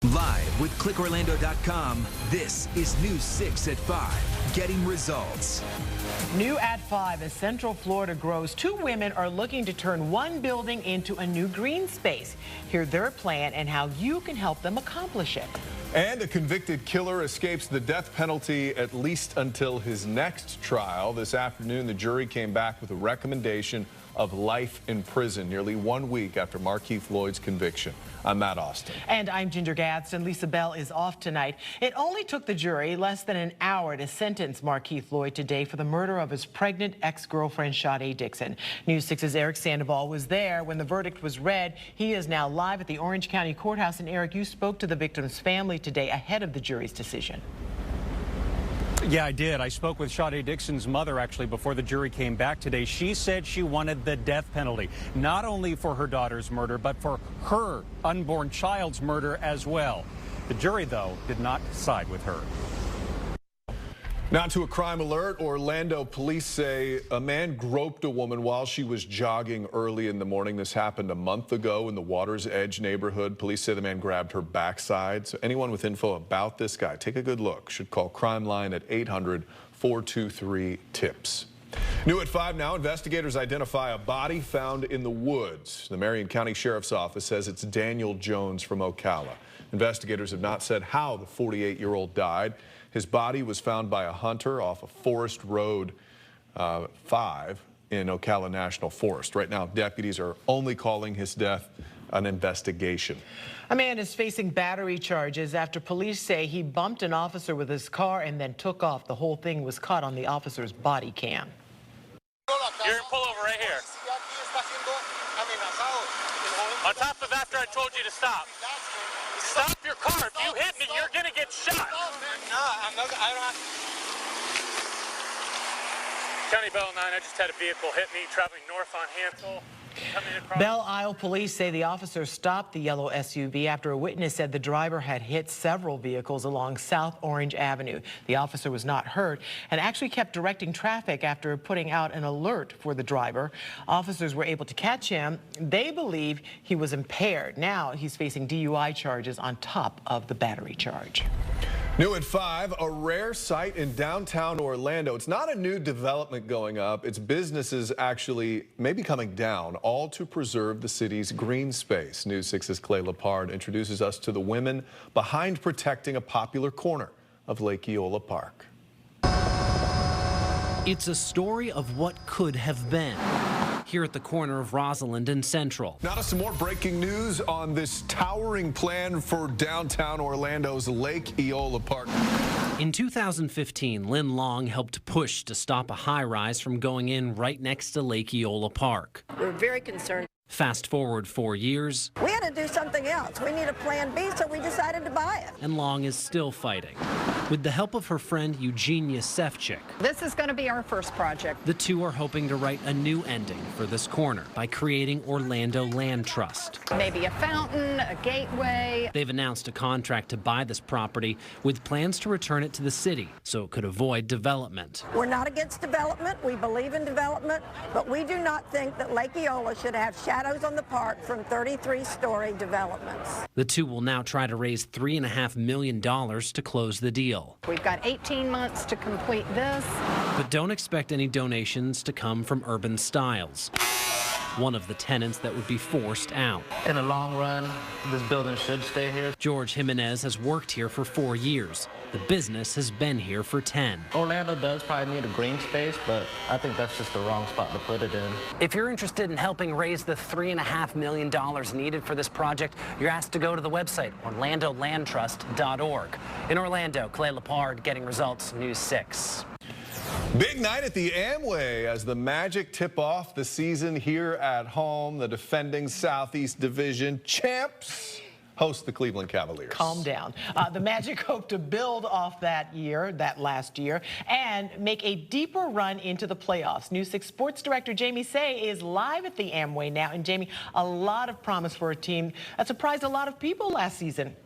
Live with clickorlando.com, this is News 6 at 5, getting results. New at 5 as Central Florida grows, two women are looking to turn one building into a new green space. Hear their plan and how you can help them accomplish it. And a convicted killer escapes the death penalty at least until his next trial. This afternoon, the jury came back with a recommendation of life in prison nearly 1 week after Markeith Lloyd's conviction. I'm Matt Austin. And I'm Ginger Gadsden. Lisa Bell is off tonight. It only took the jury less than an hour to sentence Markeith Lloyd today for the murder of his pregnant ex-girlfriend, Sade Dixon. News 6's Eric Sandoval was there when the verdict was read. He is now live at the Orange County Courthouse. And Eric, you spoke to the victim's family today ahead of the jury's decision. Yeah, I did. I spoke with Sade Dixon's mother, actually, before the jury came back today. She said she wanted the death penalty, not only for her daughter's murder, but for her unborn child's murder as well. The jury, though, did not side with her. Now to a crime alert. Orlando police say a man groped a woman while she was jogging early in the morning. This happened a month ago in the Water's Edge neighborhood. Police say the man grabbed her backside. So anyone with info about this guy, take a good look. Should call Crime Line at 800-423-TIPS. New at 5 now, investigators identify a body found in the woods. The Marion County Sheriff's Office says it's Daniel Jones from Ocala. Investigators have not said how the 48-year-old died. His body was found by a hunter off of Forest Road 5 in Ocala National Forest. Right now, deputies are only calling his death an investigation. A man is facing battery charges after police say he bumped an officer with his car and then took off. The whole thing was caught on the officer's body cam. You're in pullover right here. On top of after I told you to stop. Stop your car. If you hit me, you're going to get shot. No, I'm not. I don't have to. County Bell 9, I just had a vehicle hit me traveling north on Hansel. Belle Isle police say the officer stopped the yellow SUV after a witness said the driver had hit several vehicles along South Orange Avenue. The officer was not hurt and actually kept directing traffic after putting out an alert for the driver. Officers were able to catch him. They believe he was impaired. Now he's facing DUI charges on top of the battery charge. New at 5, a rare sight in downtown Orlando. It's not a new development going up. It's businesses actually maybe coming down, all to preserve the city's green space. News 6's Clay Lepard introduces us to the women behind protecting a popular corner of Lake Eola Park. It's a story of what could have been here at the corner of Rosalind and Central. Now to some more breaking news on this towering plan for downtown Orlando's Lake Eola Park. In 2015, Lynn Long helped push to stop a high-rise from going in right next to Lake Eola Park. We're very concerned. Fast forward 4 years. We had to do something else. We need a plan B, so we decided to buy it. And Long is still fighting. With the help of her friend Eugenia Sefcik, this is going to be our first project. The two are hoping to write a new ending for this corner by creating Orlando Land Trust. Maybe a fountain, a gateway. They've announced a contract to buy this property with plans to return it to the city so it could avoid development. We're not against development. We believe in development, but we do not think that Lake Eola should have shadows on the park from 33-story developments. The two will now try to raise $3.5 million to close the deal. We've got 18 months to complete this. But don't expect any donations to come from Urban Styles, one of the tenants that would be forced out. In the long run, this building should stay here. George Jimenez has worked here for 4 years. The business has been here for 10. Orlando does probably need a green space, but I think that's just the wrong spot to put it in. If you're interested in helping raise the $3.5 million needed for this project, you're asked to go to the website, orlandolandtrust.org. In Orlando, Clay Lepard, Getting Results, News 6. Big night at the Amway as the Magic tip off the season here at home. The defending Southeast Division champs host the Cleveland Cavaliers. Calm down. The Magic hope to build off that last year, and make a deeper run into the playoffs. News 6 Sports Director Jamie Say is live at the Amway now. And Jamie, a lot of promise for a team that surprised a lot of people last season.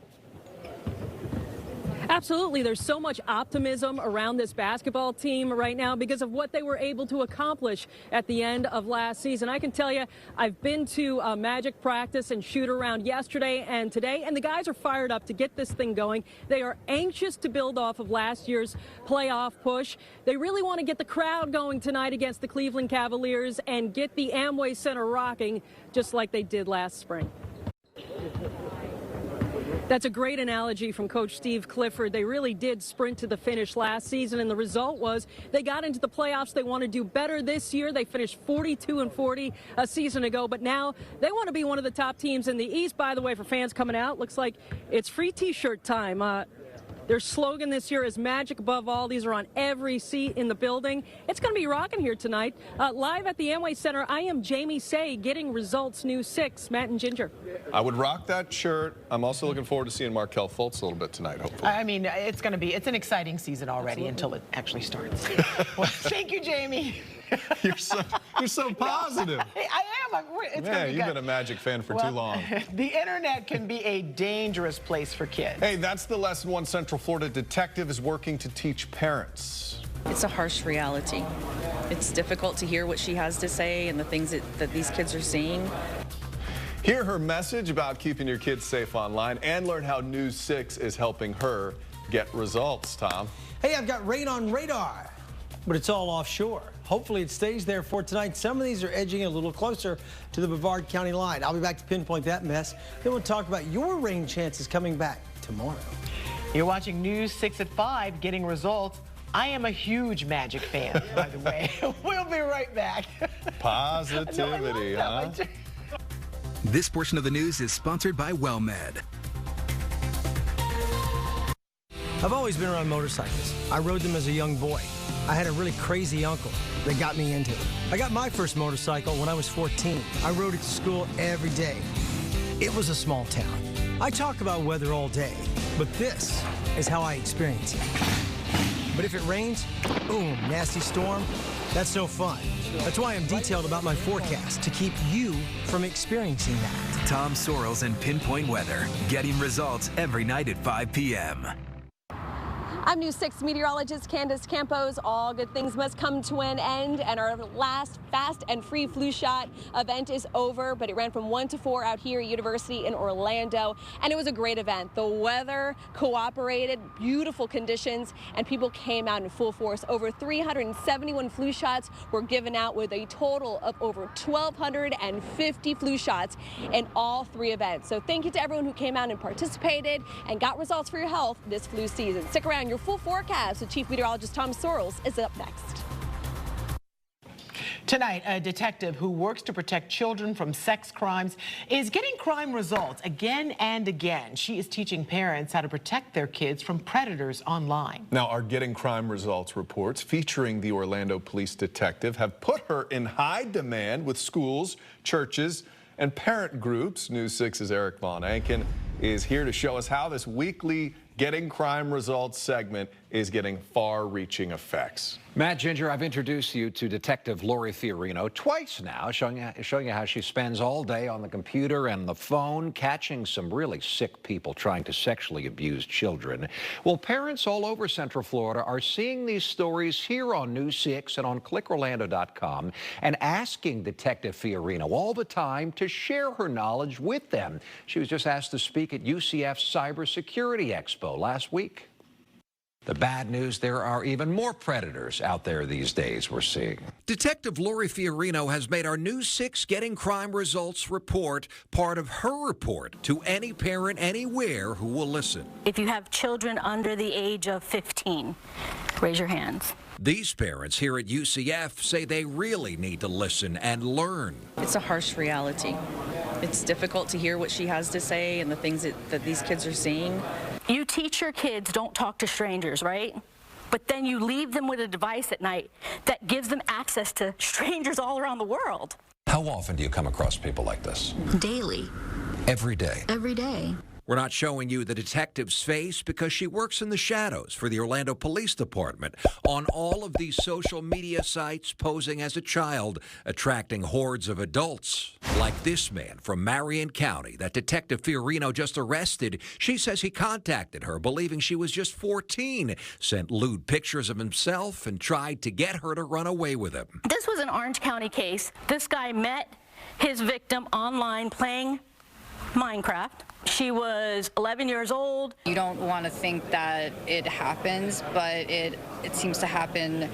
Absolutely. There's so much optimism around this basketball team right now because of what they were able to accomplish at the end of last season. I can tell you, I've been to Magic practice and shoot around yesterday and today, and the guys are fired up to get this thing going. They are anxious to build off of last year's playoff push. They really want to get the crowd going tonight against the Cleveland Cavaliers and get the Amway Center rocking just like they did last spring. That's a great analogy from Coach Steve Clifford. They really did sprint to the finish last season, and the result was they got into the playoffs. They want to do better this year. They finished 42-40 a season ago, but now they want to be one of the top teams in the East. By the way, for fans coming out, looks like it's free T-shirt time. Their slogan this year is Magic Above All. These are on every seat in the building. It's going to be rocking here tonight. Live at the Amway Center, I am Jamie Say, Getting Results News 6. Matt and Ginger. I would rock that shirt. I'm also looking forward to seeing Markelle Fultz a little bit tonight, hopefully. I mean, it's an exciting season already. Absolutely. Until it actually starts. Well, thank you, Jamie. You're so positive. I am. It's yeah, you've been a Magic fan for too long. The internet can be a dangerous place for kids. Hey, that's the lesson one Central Florida detective is working to teach parents. It's a harsh reality. It's difficult to hear what she has to say and the things that these kids are seeing. Hear her message about keeping your kids safe online and learn how News 6 is helping her get results, Tom. Hey, I've got rain on radar, but it's all offshore. Hopefully it stays there for tonight. Some of these are edging a little closer to the Brevard County line. I'll be back to pinpoint that mess. Then we'll talk about your rain chances coming back tomorrow. You're watching News 6 at 5, Getting Results. I am a huge Magic fan, by the way. We'll be right back. Positivity, huh? This portion of the news is sponsored by WellMed. I've always been around motorcycles. I rode them as a young boy. I had a really crazy uncle that got me into it. I got my first motorcycle when I was 14. I rode it to school every day. It was a small town. I talk about weather all day, but this is how I experience it. But if it rains, boom, nasty storm, that's no fun. That's why I'm detailed about my forecast, to keep you from experiencing that. Tom Sorrells and Pinpoint Weather, getting results every night at 5 p.m. I'm News 6 meteorologist Candace Campos. All good things must come to an end, and our last fast and free flu shot event is over, but it ran from 1 to 4 out here at University in Orlando, and it was a great event. The weather cooperated, beautiful conditions, and people came out in full force. Over 371 flu shots were given out, with a total of over 1,250 flu shots in all 3 events. So thank you to everyone who came out and participated and got results for your health this flu season. Stick around. Your full forecast with Chief Meteorologist Tom Sorrells is up next. Tonight, a detective who works to protect children from sex crimes is getting crime results again and again. She is teaching parents how to protect their kids from predators online. Now, our Getting Crime Results reports featuring the Orlando police detective have put her in high demand with schools, churches, and parent groups. News 6's Eric Von Anken is here to show us how this weekly Getting Crime Results segment is getting far-reaching effects. Matt, Ginger, I've introduced you to Detective Lori Fiorino twice now, showing you how she spends all day on the computer and the phone, catching some really sick people trying to sexually abuse children. Well, parents all over Central Florida are seeing these stories here on News 6 and on clickorlando.com and asking Detective Fiorino all the time to share her knowledge with them. She was just asked to speak at UCF's Cybersecurity Expo last week. The bad news, there are even more predators out there these days, we're seeing. Detective Lori Fiorino has made our News 6 Getting Crime Results report part of her report to any parent anywhere who will listen. If you have children under the age of 15, raise your hands. These parents here at UCF say they really need to listen and learn. It's a harsh reality. It's difficult to hear what she has to say and the things that these kids are seeing. You teach your kids don't talk to strangers, right? But then you leave them with a device at night that gives them access to strangers all around the world. How often do you come across people like this? Daily. Every day? Every day. We're not showing you the detective's face because she works in the shadows for the Orlando Police Department on all of these social media sites, posing as a child, attracting hordes of adults. Like this man from Marion County that Detective Fiorino just arrested. She says he contacted her believing she was just 14, sent lewd pictures of himself, and tried to get her to run away with him. This was an Orange County case. This guy met his victim online playing Minecraft. She was 11 years old. You don't want to think that it happens, but it seems to happen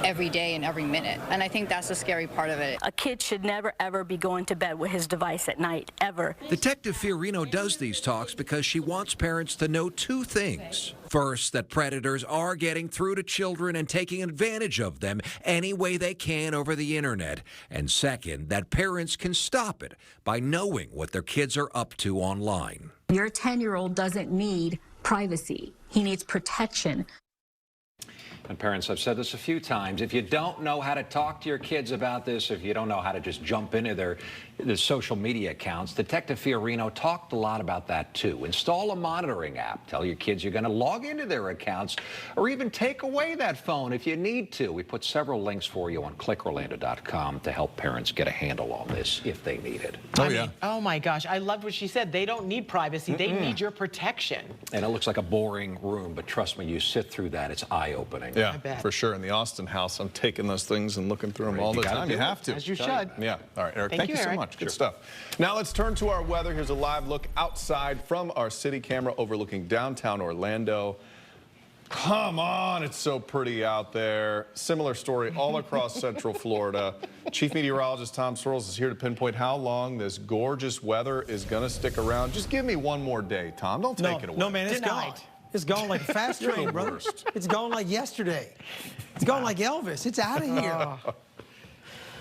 every day and every minute. And I think that's the scary part of it. A kid should never, ever be going to bed with his device at night, ever. Detective Fiorino does these talks because she wants parents to know two things. First, that predators are getting through to children and taking advantage of them any way they can over the internet. And second, that parents can stop it by knowing what their kids are up to online. Your 10-year-old doesn't need privacy. He needs protection. And parents, I've said this a few times, if you don't know how to talk to your kids about this, if you don't know how to just jump into their social media accounts, Detective Fiorino talked a lot about that too. Install a monitoring app. Tell your kids you're going to log into their accounts, or even take away that phone if you need to. We put several links for you on clickorlando.com to help parents get a handle on this if they need it. I mean, oh my gosh, I loved what she said. They don't need privacy. They need your protection. And it looks like a boring room, but trust me, you sit through that, it's eye-opening. Yeah, for sure. In the Austin house, I'm taking those things and looking through them all the time. You have to. As you should. Yeah. All right, Eric, thank you so much. Good stuff. Now let's turn to our weather. Here's a live look outside from our city camera overlooking downtown Orlando. Come on, it's so pretty out there. Similar story all across Central Florida. Chief Meteorologist Tom Searles is here to pinpoint how long this gorgeous weather is going to stick around. Just give me one more day, Tom. Don't take it away. No, man, it's gone. It's gone like a fast train, brother. It's gone like yesterday. It's gone like Elvis. It's out of here.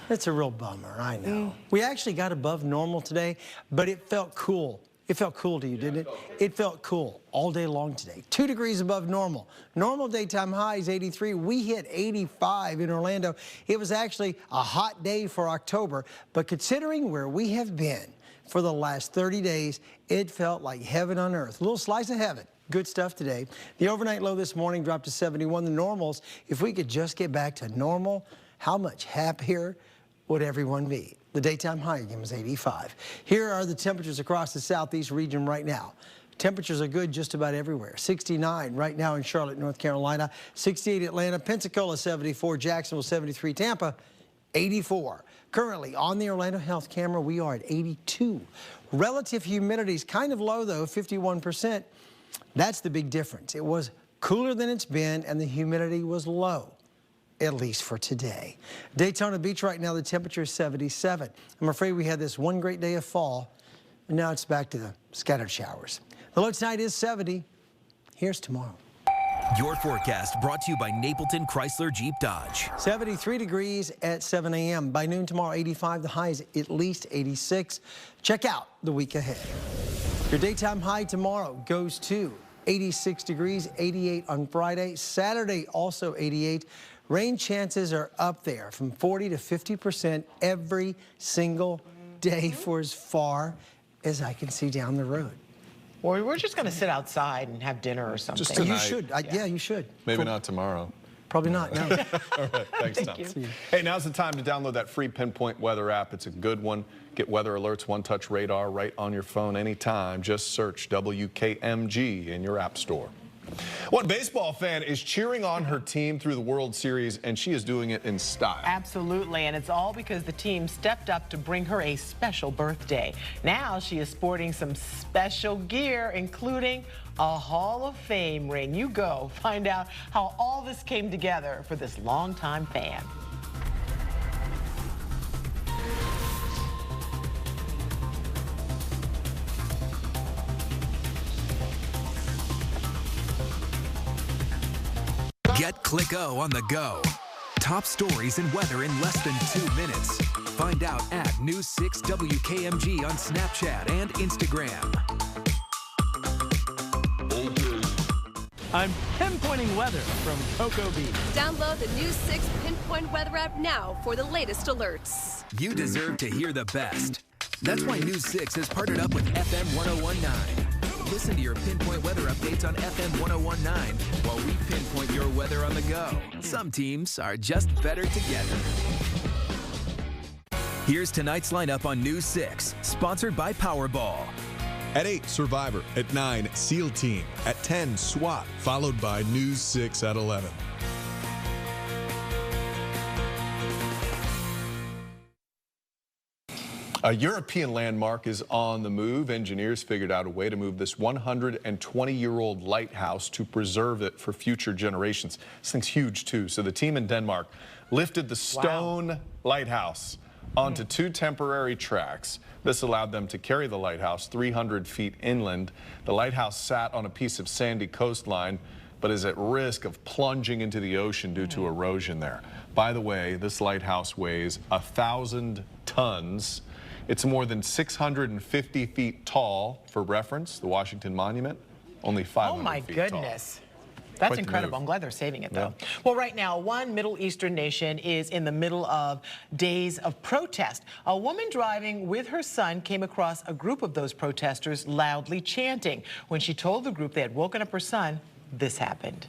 It's a real bummer, I know. We actually got above normal today, but it felt cool. It felt cool to you, didn't it? It felt cool all day long today. 2 degrees above normal. Normal daytime high is 83. We hit 85 in Orlando. It was actually a hot day for October, but considering where we have been for the last 30 days, it felt like heaven on earth. A little slice of heaven. Good stuff today. The overnight low this morning dropped to 71. The normals, if we could just get back to normal, how much happier would everyone be? The daytime high again was 85. Here are the temperatures across the southeast region right now. Temperatures are good just about everywhere. 69 right now in Charlotte, North Carolina. 68 Atlanta, Pensacola 74, Jacksonville 73, Tampa 84. Currently on the Orlando Health camera, we are at 82. Relative humidity is kind of low though, 51%. That's the big difference. It was cooler than it's been and the humidity was low, at least for today. Daytona Beach right now, the temperature is 77. I'm afraid we had this one great day of fall, and now it's back to the scattered showers. The low tonight is 70. Here's tomorrow. Your forecast brought to you by Napleton Chrysler Jeep Dodge. 73 degrees at 7 a.m. By noon tomorrow, 85. The high is at least 86. Check out the week ahead. Your daytime high tomorrow goes to 86 degrees, 88 on Friday. Saturday, also 88. Rain chances are up there from 40 to 50% every single day for as far as I can see down the road. Well, we're just going to sit outside and have dinner or something. Just tonight. You should. Yeah, you should. Maybe not tomorrow. Probably not, no. All right, thanks, Tom. Thank you. Hey, now's the time to download that free Pinpoint Weather app. It's a good one. Get weather alerts, one-touch radar right on your phone anytime. Just search WKMG in your app store. One baseball fan is cheering on her team through the World Series, and she is doing it in style. Absolutely, and it's all because the team stepped up to bring her a special birthday. Now she is sporting some special gear, including a Hall of Fame ring. You go find out how all this came together for this longtime fan. Get Click-O on the go. Top stories and weather in less than 2 minutes. Find out at News 6 WKMG on Snapchat and Instagram. I'm pinpointing weather from Cocoa Beach. Download the News 6 Pinpoint Weather app now for the latest alerts. You deserve to hear the best. That's why News 6 has partnered up with FM 1019. Listen to your Pinpoint weather updates on FM 1019 while we pinpoint your weather on the go. Some teams are just better together. Here's tonight's lineup on News 6, sponsored by Powerball. At 8, Survivor. At 9, SEAL Team. At 10, SWAT, followed by News 6 at 11. A European landmark is on the move. Engineers figured out a way to move this 120-year-old lighthouse to preserve it for future generations. This thing's huge, too. So the team in Denmark lifted the stone lighthouse onto 2 temporary tracks. This allowed them to carry the lighthouse 300 feet inland. The lighthouse sat on a piece of sandy coastline, but is at risk of plunging into the ocean due to erosion there. By the way, this lighthouse weighs 1,000 tons. It's more than 650 feet tall. For reference, the Washington Monument, only 500 feet tall. Oh my goodness. That's incredible. I'm glad they're saving it, though. Yeah. Well, right now, one Middle Eastern nation is in the middle of days of protest. A woman driving with her son came across a group of those protesters loudly chanting. When she told the group they had woken up her son, this happened.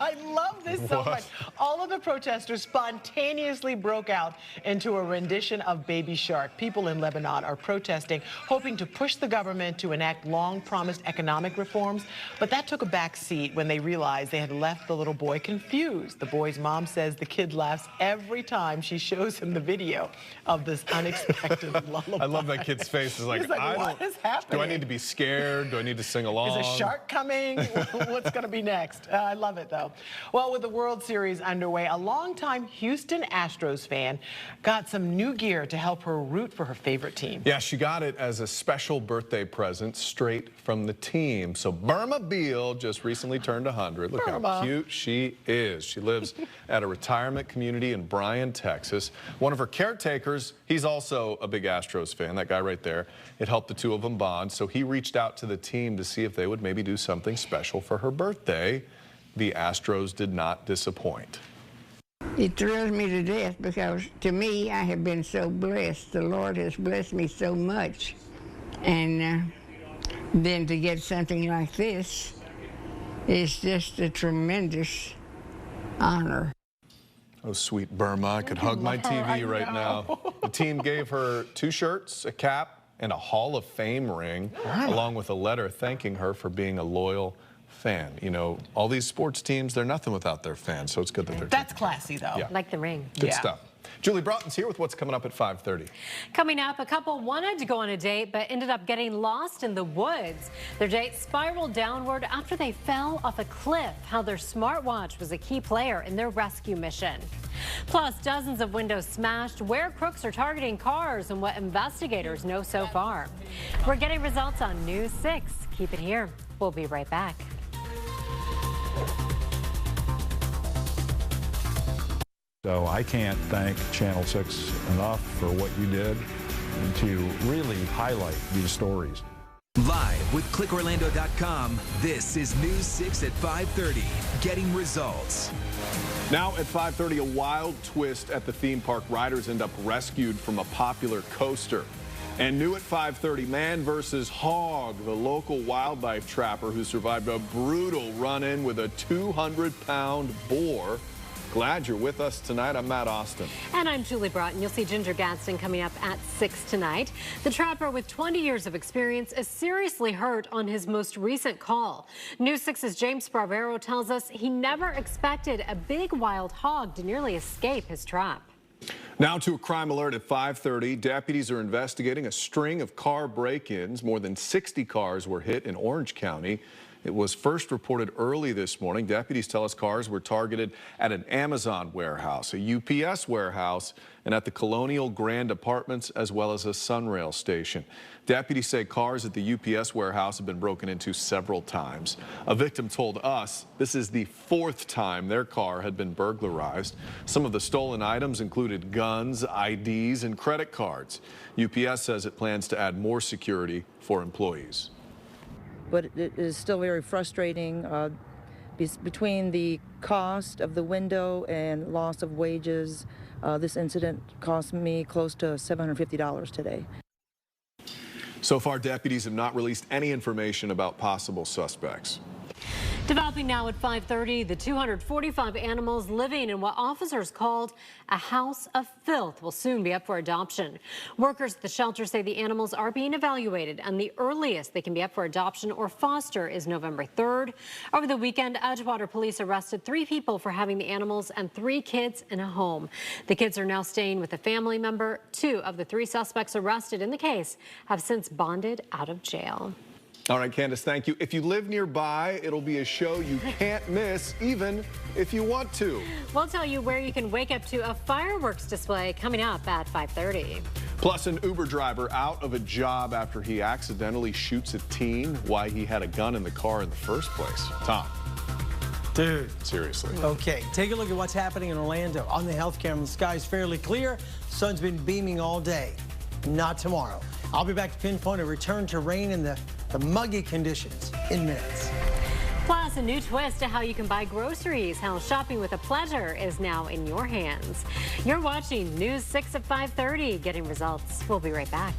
I love this so much. All of the protesters spontaneously broke out into a rendition of Baby Shark. People in Lebanon are protesting, hoping to push the government to enact long-promised economic reforms. But that took a back seat when they realized they had left the little boy confused. The boy's mom says the kid laughs every time she shows him the video of this unexpected lullaby. I love that kid's face. It's like, what is happening? Do I need to be scared? Do I need to sing along? Is a shark coming? What's going to be next? I love it, though. Well, with the World Series underway, a longtime Houston Astros fan got some new gear to help her root for her favorite team. Yeah, she got it as a special birthday present straight from the team. So Burma Beal just recently turned 100. Look how cute she is. She lives at a retirement community in Bryan, Texas. One of her caretakers, he's also a big Astros fan, that guy right there. It helped the two of them bond, so he reached out to the team to see if they would maybe do something special for her birthday. The Astros did not disappoint. It thrills me to death because, to me, I have been so blessed. The Lord has blessed me so much. And then to get something like this is just a tremendous honor. Oh, sweet Burma. I could hug my TV right now. The team gave her 2 shirts, a cap, and a Hall of Fame ring, along with a letter thanking her for being a loyal fan. You know, all these sports teams, they're nothing without their fans, so it's good that they're... That's classy, though. Yeah. Like the ring. Good stuff. Julie Broughton's here with what's coming up at 5:30. Coming up, a couple wanted to go on a date but ended up getting lost in the woods. Their date spiraled downward after they fell off a cliff. How their smartwatch was a key player in their rescue mission. Plus, dozens of windows smashed, where crooks are targeting cars, and what investigators know so far. We're getting results on News 6. Keep it here. We'll be right back. So I can't thank Channel 6 enough for what you did and to really highlight these stories. Live with clickorlando.com, this is News 6 at 5:30, getting results. Now at 5:30, a wild twist at the theme park. Riders end up rescued from a popular coaster. And new at 5:30, man versus hog, the local wildlife trapper who survived a brutal run-in with a 200-pound boar. Glad you're with us tonight. I'm Matt Austin. And I'm Julie Broughton. You'll see Ginger Gadsden coming up at 6 tonight. The trapper with 20 years of experience is seriously hurt on his most recent call. News 6's James Barbero tells us he never expected a big wild hog to nearly escape his trap. Now to a crime alert at 5:30. Deputies are investigating a string of car break-ins. More than 60 cars were hit in Orange County. It was first reported early this morning. Deputies tell us cars were targeted at an Amazon warehouse, a UPS warehouse, and at the Colonial Grand Apartments, as well as a Sunrail station. Deputies say cars at the UPS warehouse have been broken into several times. A victim told us this is the 4th time their car had been burglarized. Some of the stolen items included guns, IDs, and credit cards. UPS says it plans to add more security for employees. But it is still very frustrating Between the cost of the window and loss of wages, this incident cost me close to $750 today. So far, deputies have not released any information about possible suspects. Developing now at 5:30, the 245 animals living in what officers called a house of filth will soon be up for adoption. Workers at the shelter say the animals are being evaluated, and the earliest they can be up for adoption or foster is November 3rd. Over the weekend, Edgewater police arrested 3 people for having the animals and 3 kids in a home. The kids are now staying with a family member. 2 of the 3 suspects arrested in the case have since bonded out of jail. All right, Candace, thank you. If you live nearby, it'll be a show you can't miss, even if you want to. We'll tell you where you can wake up to a fireworks display coming up at 5:30. Plus, an Uber driver out of a job after he accidentally shoots a teen, why he had a gun in the car in the first place. Tom. Dude. Seriously. Okay, take a look at what's happening in Orlando. On the health camera, the sky's fairly clear. Sun's been beaming all day. Not tomorrow. I'll be back to pinpoint a return to rain in the muggy conditions in minutes. Plus, a new twist to how you can buy groceries. How shopping with a pleasure is now in your hands. You're watching News 6 at 5:30. Getting results. We'll be right back.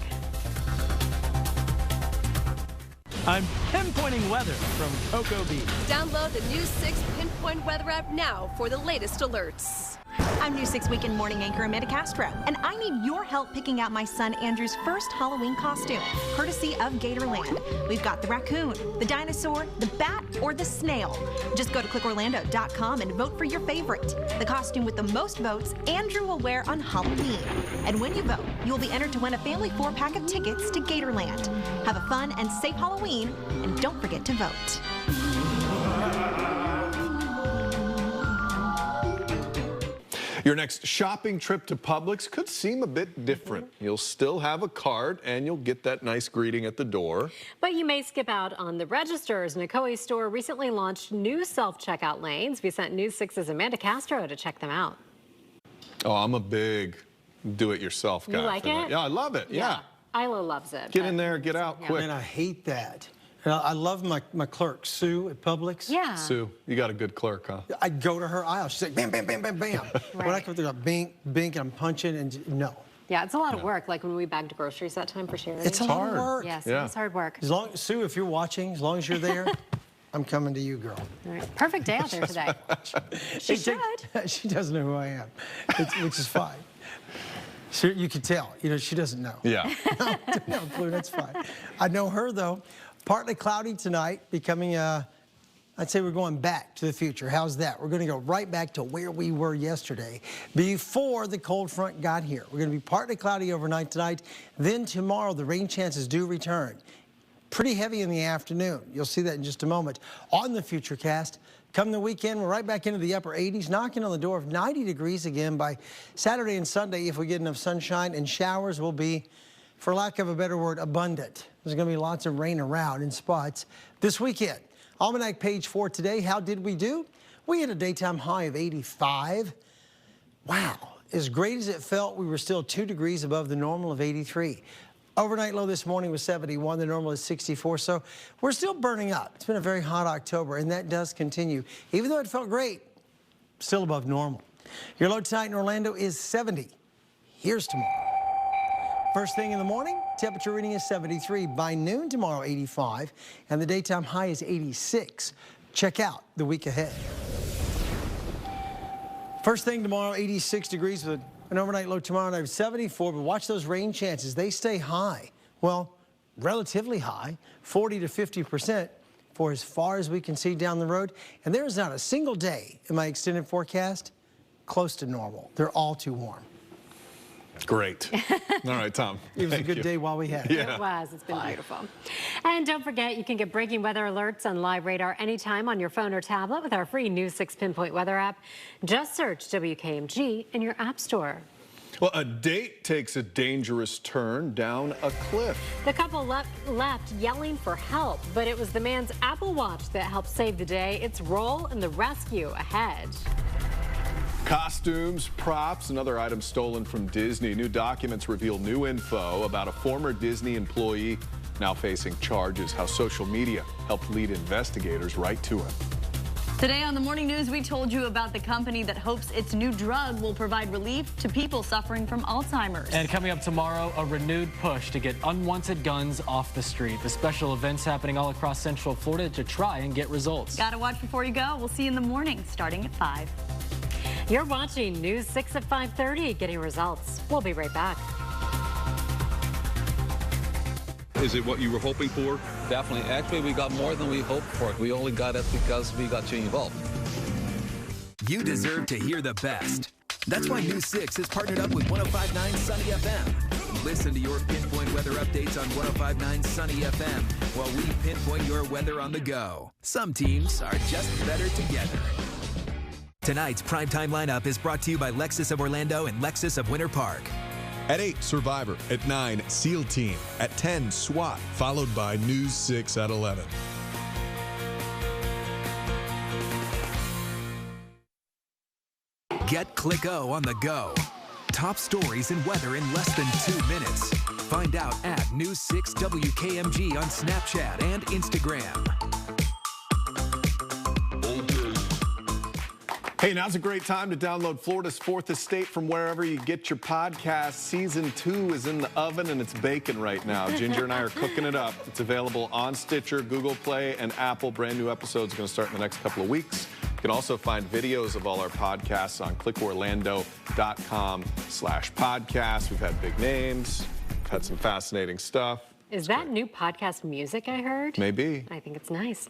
I'm pinpointing weather from Cocoa Beach. Download the News 6 Pinpoint Weather app now for the latest alerts. I'm News 6 Weekend Morning Anchor Amanda Castro, and I need your help picking out my son Andrew's first Halloween costume, courtesy of Gatorland. We've got the raccoon, the dinosaur, the bat, or the snail. Just go to clickorlando.com and vote for your favorite. The costume with the most votes Andrew will wear on Halloween. And when you vote, you'll be entered to win a family 4-pack of tickets to Gatorland. Have a fun and safe Halloween, and don't forget to vote. Your next shopping trip to Publix could seem a bit different. You'll still have a cart and you'll get that nice greeting at the door. But you may skip out on the registers. Nakoe store recently launched new self-checkout lanes. We sent News 6's Amanda Castro to check them out. Oh, I'm a big do-it-yourself guy. You like it? Yeah, I love it. Yeah. Isla loves it. Get in there, get out quick. And I hate that. I love my clerk, Sue, at Publix. Yeah. Sue, you got a good clerk, huh? I go to her aisle. She's like, bam, bam, bam, bam, bam. Right. When I come through, I bink, bink, and I'm punching, and no. Yeah, it's a lot of work, like when we bagged groceries that time for charity. It's a lot of work. Yes, it's hard work. Sue, if you're watching, as long as you're there, I'm coming to you, girl. All right. Perfect day out there today. She should. She doesn't know who I am, which is fine. So you can tell, she doesn't know. Yeah. No clue, that's fine. I know her, though. Partly cloudy tonight, becoming, I'd say we're going back to the future. How's that? We're going to go right back to where we were yesterday before the cold front got here. We're going to be partly cloudy overnight tonight. Then tomorrow, the rain chances do return. Pretty heavy in the afternoon. You'll see that in just a moment. On the Futurecast, come the weekend, we're right back into the upper 80s, knocking on the door of 90 degrees again by Saturday and Sunday. If we get enough sunshine, and showers will be, for lack of a better word, abundant. There's going to be lots of rain around in spots this weekend. Almanac page 4 today. How did we do? We had a daytime high of 85. Wow. As great as it felt, we were still 2 degrees above the normal of 83. Overnight low this morning was 71. The normal is 64. So we're still burning up. It's been a very hot October, and that does continue. Even though it felt great, still above normal. Your low tonight in Orlando is 70. Here's tomorrow. First thing in the morning, temperature reading is 73. By noon tomorrow, 85. And the daytime high is 86. Check out the week ahead. First thing tomorrow, 86 degrees with an overnight low tomorrow night of 74. But watch those rain chances. They stay high. Well, relatively high, 40 to 50% for as far as we can see down the road. And there is not a single day in my extended forecast close to normal. They're all too warm. Great. All right, Tom. It was a good day while we had it. Yeah. It was. It's been beautiful. And don't forget, you can get breaking weather alerts on Live Radar anytime on your phone or tablet with our free News 6 Pinpoint Weather app. Just search WKMG in your app store. Well, a date takes a dangerous turn down a cliff. The couple left yelling for help, but it was the man's Apple Watch that helped save the day. Its role in the rescue ahead. Costumes, props, and other items stolen from Disney. New documents reveal new info about a former Disney employee now facing charges. How social media helped lead investigators right to him. Today on the Morning News, we told you about the company that hopes its new drug will provide relief to people suffering from Alzheimer's. And coming up tomorrow, a renewed push to get unwanted guns off the street. The special events happening all across Central Florida to try and get results. Gotta watch before you go. We'll see you in the morning, starting at 5. You're watching News 6 at 5:30, getting results. We'll be right back. Is it what you were hoping for? Definitely. Actually, we got more than we hoped for. We only got it because we got you involved. You deserve to hear the best. That's why News 6 has partnered up with 105.9 Sunny FM. Listen to your pinpoint weather updates on 105.9 Sunny FM while we pinpoint your weather on the go. Some teams are just better together. Tonight's primetime lineup is brought to you by Lexus of Orlando and Lexus of Winter Park. At 8, Survivor. At 9, SEAL Team. At 10, SWAT. Followed by News 6 at 11. Get Click-O on the go. Top stories and weather in less than 2 minutes. Find out at News 6 WKMG on Snapchat and Instagram. Hey, now's a great time to download Florida's Fourth Estate from wherever you get your podcasts. Season 2 is in the oven and it's baking right now. Ginger and I are cooking it up. It's available on Stitcher, Google Play, and Apple. Brand new episodes are going to start in the next couple of weeks. You can also find videos of all our podcasts on clickorlando.com/podcast. We've had big names. We've had some fascinating stuff. Is that new podcast music I heard? Maybe. I think it's nice.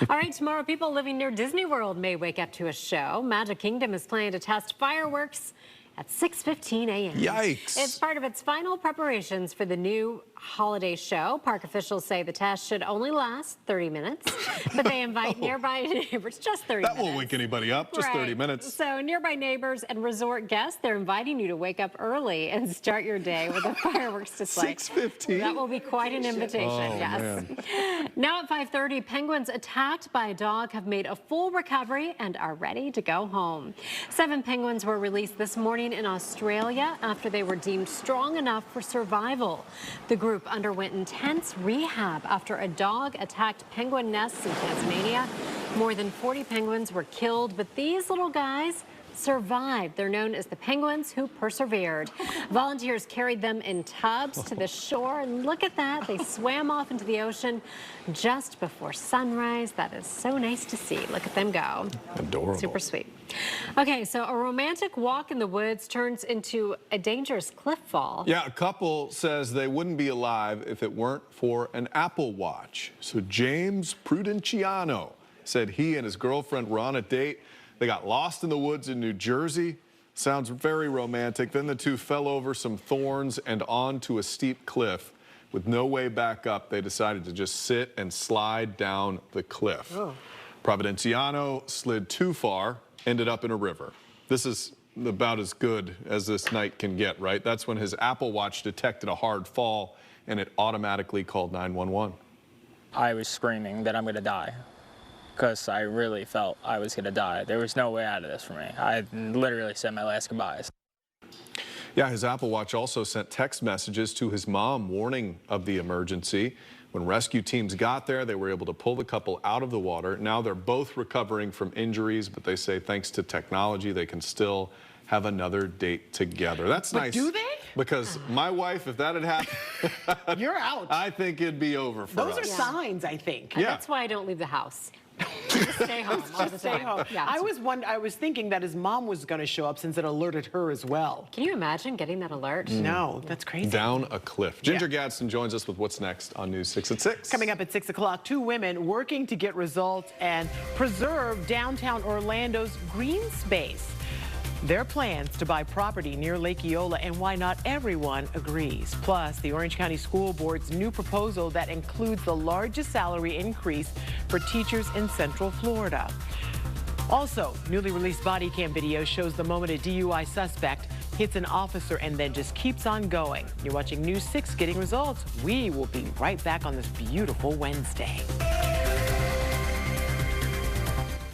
All right, tomorrow people living near Disney World may wake up to a show. Magic Kingdom is planning to test fireworks at 6:15 a.m. Yikes. It's part of its final preparations for the new holiday show. Park officials say the test should only last 30 minutes, but they invite nearby neighbors, just 30 minutes. That won't wake anybody up, just 30 minutes. So nearby neighbors and resort guests, they're inviting you to wake up early and start your day with a fireworks display. 6:15? That will be quite an invitation, yes. Man. Now at 5:30, penguins attacked by a dog have made a full recovery and are ready to go home. 7 penguins were released this morning in Australia after they were deemed strong enough for survival. The group underwent intense rehab after a dog attacked penguin nests in Tasmania. More than 40 penguins were killed, but these little guys survived. They're known as the penguins who persevered. Volunteers carried them in tubs to the shore, and look at that. They swam off into the ocean just before sunrise. That is so nice to see. Look at them go. Adorable. Super sweet. Okay, so a romantic walk in the woods turns into a dangerous cliff fall. Yeah, a couple says they wouldn't be alive if it weren't for an Apple Watch. So James Prudenciano said he and his girlfriend were on a date. They got lost in the woods in New Jersey. Sounds very romantic. Then the two fell over some thorns and onto a steep cliff. With no way back up, they decided to just sit and slide down the cliff. Oh. Providenciano slid too far, ended up in a river. This is about as good as this night can get, right? That's when his Apple Watch detected a hard fall and it automatically called 911. I was screaming that I'm going to die, because I really felt I was going to die. There was no way out of this for me. I literally said my last goodbyes. Yeah, his Apple Watch also sent text messages to his mom warning of the emergency. When rescue teams got there, they were able to pull the couple out of the water. Now they're both recovering from injuries, but they say thanks to technology, they can still have another date together. That's nice. Do they? Because my wife, if that had happened, you're out. I think it'd be over for us. Those are signs, I think. And that's why I don't leave the house. Just stay home all the Stay time. home. Yeah. I was thinking that his mom was going to show up since it alerted her as well. Can you imagine getting that alert? No, that's crazy. Down a cliff. Ginger Gadsden joins us with what's next on News 6 at 6. Coming up at 6 o'clock, 2 women working to get results and preserve downtown Orlando's green space. Their plans to buy property near Lake Eola and why not everyone agrees. Plus, the Orange County School Board's new proposal that includes the largest salary increase for teachers in Central Florida. Also, newly released body cam video shows the moment a DUI suspect hits an officer and then just keeps on going. You're watching News 6 getting results. We will be right back on this beautiful Wednesday.